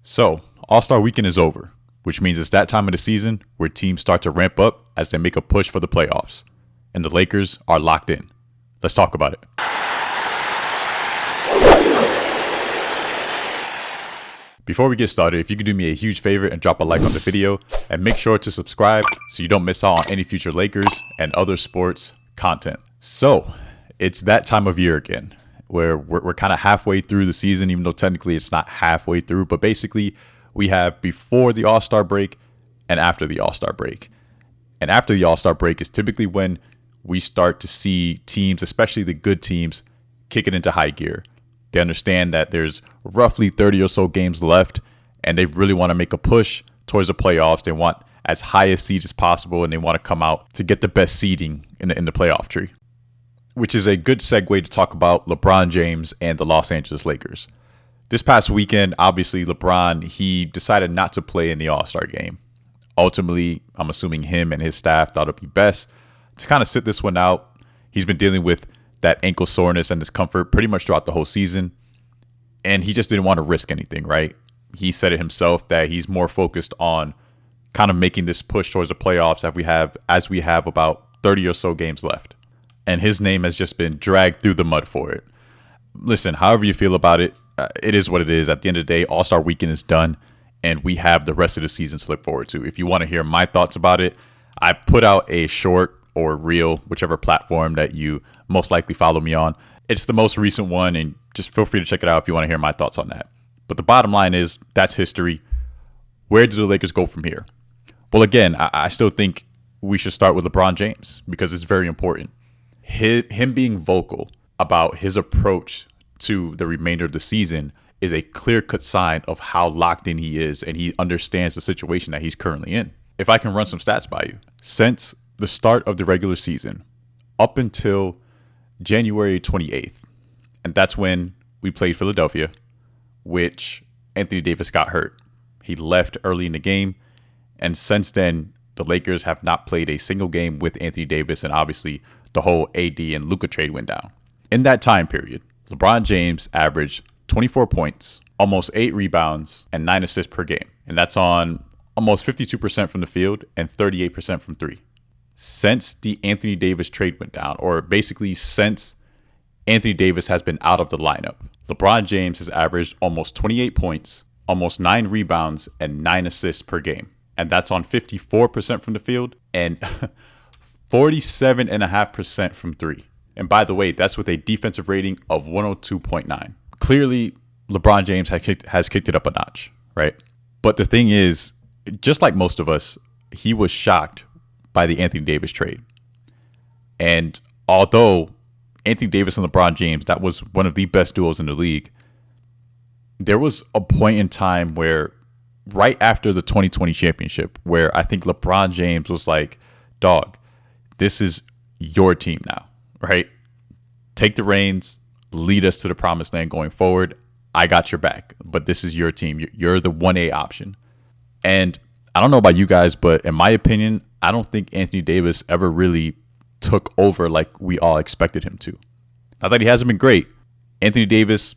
So, All-Star Weekend is over, which means it's that time of the season where teams start to ramp up as they make a push for the playoffs. And the Lakers are locked in. Let's talk about it. Before we get started, if you could do me a huge favor and drop a like on the video, and make sure to subscribe so you don't miss out on any future Lakers and other sports content. So, it's that time of year again, where we're kind of halfway through the season, even though technically it's not halfway through, but basically we have before the All-Star break and after the All-Star break. And after the All-Star break is typically when we start to see teams, especially the good teams, kick it into high gear. They understand that there's roughly 30 or so games left, and they really want to make a push towards the playoffs. They want as high a seed as possible, and they want to come out to get the best seeding in the playoff tree, which is a good segue to talk about LeBron James and the Los Angeles Lakers. This past weekend, obviously, LeBron, he decided not to play in the All-Star game. Ultimately, I'm assuming him and his staff thought it'd be best to kind of sit this one out. He's been dealing with that ankle soreness and discomfort pretty much throughout the whole season, and he just didn't want to risk anything, right? He said it himself that he's more focused on kind of making this push towards the playoffs as we have about 30 or so games left. And his name has just been dragged through the mud for it. Listen, however you feel about it, it is what it is. At the end of the day, All-Star Weekend is done, and we have the rest of the season to look forward to. If you want to hear my thoughts about it, I put out a short or reel, whichever platform that you most likely follow me on. It's the most recent one, and just feel free to check it out if you want to hear my thoughts on that. But the bottom line is, that's history. Where do the Lakers go from here? Well, again, I still think we should start with LeBron James because it's very important. Him being vocal about his approach to the remainder of the season is a clear-cut sign of how locked in he is, and he understands the situation that he's currently in. If I can run some stats by you, since the start of the regular season up until January 28th, and that's when we played Philadelphia, which Anthony Davis got hurt. He left early in the game, and since then, the Lakers have not played a single game with Anthony Davis, and obviously the whole AD and Luka trade went down. In that time period, LeBron James averaged 24 points, almost 8 rebounds, and 9 assists per game, and that's on almost 52% from the field and 38% from three. Since the Anthony Davis trade went down, or basically since Anthony Davis has been out of the lineup, LeBron James has averaged almost 28 points, almost 9 rebounds, and 9 assists per game. And that's on 54% from the field and 47.5% from three. And by the way, that's with a defensive rating of 102.9. Clearly, LeBron James has kicked it up a notch, right? But the thing is, just like most of us, he was shocked by the Anthony Davis trade. And although Anthony Davis and LeBron James, that was one of the best duos in the league, there was a point in time where right after the 2020 championship where I think LeBron James was like, dog, this is your team now, right? Take the reins, lead us to the promised land going forward. I got your back, but this is your team. You're the 1A option. And I don't know about you guys, but in my opinion, I don't think Anthony Davis ever really took over like we all expected him to. Not that he hasn't been great. Anthony Davis,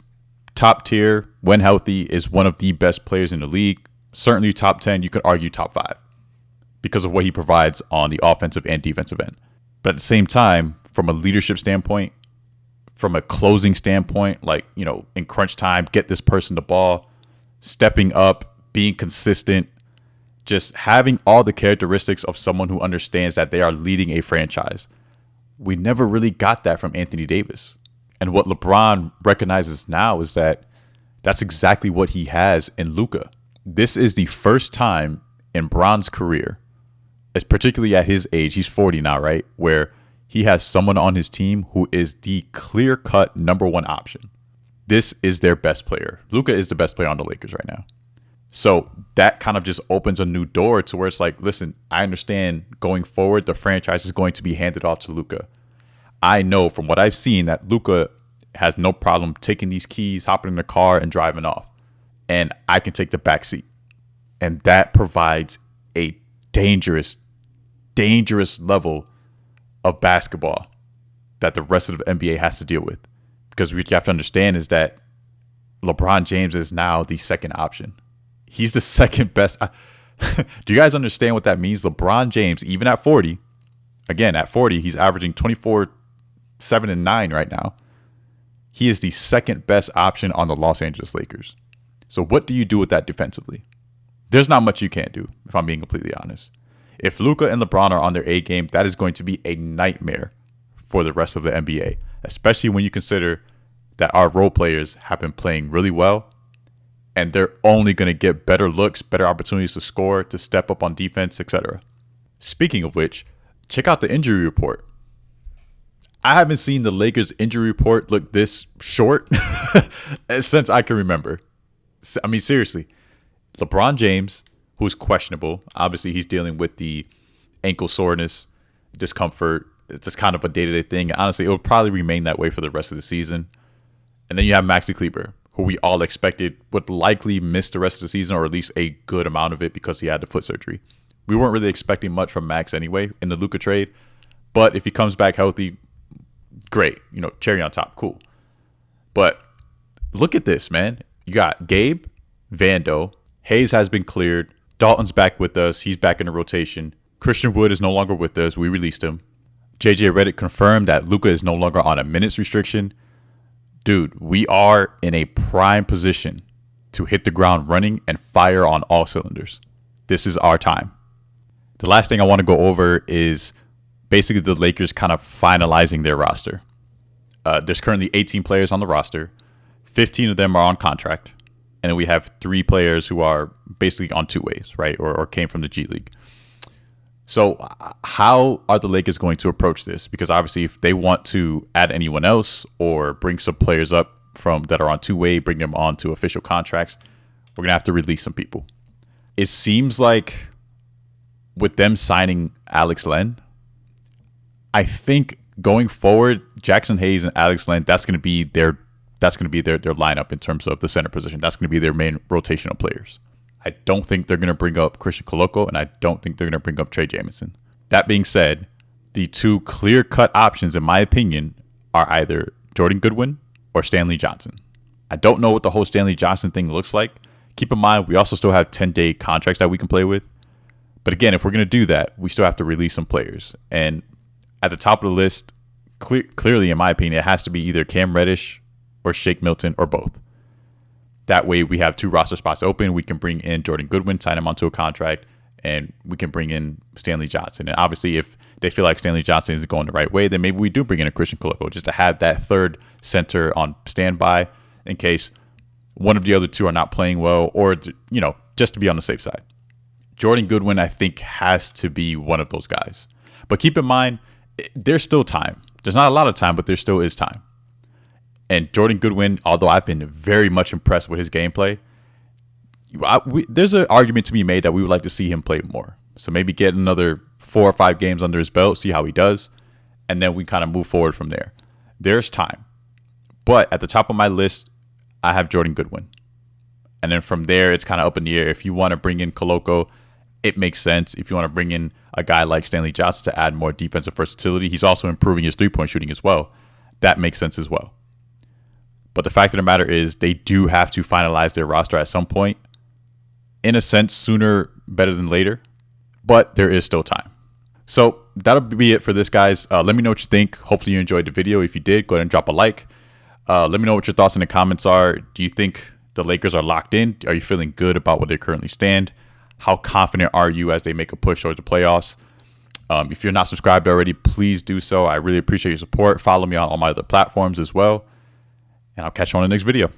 top tier, when healthy, is one of the best players in the league. Certainly top 10, you could argue top 5 because of what he provides on the offensive and defensive end. But at the same time, from a leadership standpoint, from a closing standpoint, like, you know, in crunch time, get this person the ball, stepping up, being consistent, just having all the characteristics of someone who understands that they are leading a franchise. We never really got that from Anthony Davis. And what LeBron recognizes now is that that's exactly what he has in Luka. This is the first time in Bron's career, as particularly at his age, he's 40 now, right? Where he has someone on his team who is the clear-cut number 1 option. This is their best player. Luka is the best player on the Lakers right now. So that kind of just opens a new door to where it's like, listen, I understand going forward, the franchise is going to be handed off to Luka. I know from what I've seen that Luka has no problem taking these keys, hopping in the car, and driving off. And I can take the back seat. And that provides a dangerous level of basketball that the rest of the NBA has to deal with. Because what you have to understand is that LeBron James is now the second option. He's the second best. Do you guys understand what that means? LeBron James, even at 40, again, at 40, he's averaging 24, 7, and 9 right now. He is the second best option on the Los Angeles Lakers. So what do you do with that defensively? There's not much you can't do, if I'm being completely honest. If Luka and LeBron are on their A game, that is going to be a nightmare for the rest of the NBA, especially when you consider that our role players have been playing really well, and they're only going to get better looks, better opportunities to score, to step up on defense, etc. Speaking of which, check out the injury report. I haven't seen the Lakers injury report look this short since I can remember. I mean, seriously, LeBron James, who's questionable, obviously he's dealing with the ankle soreness, discomfort. It's just kind of a day-to-day thing. Honestly, it will probably remain that way for the rest of the season. And then you have Maxi Kleber, who we all expected would likely miss the rest of the season, or at least a good amount of it, because he had the foot surgery. We weren't really expecting much from Max anyway in the Luka trade. But if he comes back healthy, great. You know, cherry on top. Cool. But look at this, man. You got Gabe, Vando, Hayes has been cleared. Dalton's back with us. He's back in the rotation. Christian Wood is no longer with us. We released him. JJ Redick confirmed that Luka is no longer on a minutes restriction. Dude, we are in a prime position to hit the ground running and fire on all cylinders. This is our time. The last thing I want to go over is basically the Lakers kind of finalizing their roster. There's currently 18 players on the roster. 15 of them are on contract. And then we have 3 players who are basically on two ways, right? Or came from the G League. So how are the Lakers going to approach this? Because obviously if they want to add anyone else or bring some players up from that are on two-way, bring them on to official contracts, we're going to have to release some people. It seems like with them signing Alex Len, I think going forward, Jackson Hayes and Alex Len, that's going to be their lineup in terms of the center position. That's going to be their main rotational players. I don't think they're going to bring up Christian Koloko, and I don't think they're going to bring up Trey Jamison. That being said, the two clear-cut options, in my opinion, are either Jordan Goodwin or Stanley Johnson. I don't know what the whole Stanley Johnson thing looks like. Keep in mind, we also still have 10-day contracts that we can play with. But again, if we're going to do that, we still have to release some players. And at the top of the list, clearly, in my opinion, it has to be either Cam Reddish or Shake Milton or both. That way we have 2 roster spots open. We can bring in Jordan Goodwin, sign him onto a contract, and we can bring in Stanley Johnson. And obviously if they feel like Stanley Johnson isn't going the right way, then maybe we do bring in a Christian Koloko just to have that third center on standby in case one of the other 2 are not playing well, or, you know, just to be on the safe side. Jordan Goodwin, I think, has to be one of those guys. But keep in mind, there's still time. There's not a lot of time, but there still is time. And Jordan Goodwin, although I've been very much impressed with his gameplay, there's an argument to be made that we would like to see him play more. So maybe get another 4 or 5 games under his belt, see how he does, and then we kind of move forward from there. There's time. But at the top of my list, I have Jordan Goodwin. And then from there, it's kind of up in the air. If you want to bring in Koloko, it makes sense. If you want to bring in a guy like Stanley Johnson to add more defensive versatility, he's also improving his three-point shooting as well. That makes sense as well. But the fact of the matter is they do have to finalize their roster at some point. In a sense, sooner better than later. But there is still time. So that'll be it for this, guys. Let me know what you think. Hopefully you enjoyed the video. If you did, go ahead and drop a like. Let me know what your thoughts in the comments are. Do you think the Lakers are locked in? Are you feeling good about where they currently stand? How confident are you as they make a push towards the playoffs? If you're not subscribed already, please do so. I really appreciate your support. Follow me on all my other platforms as well. And I'll catch you on the next video.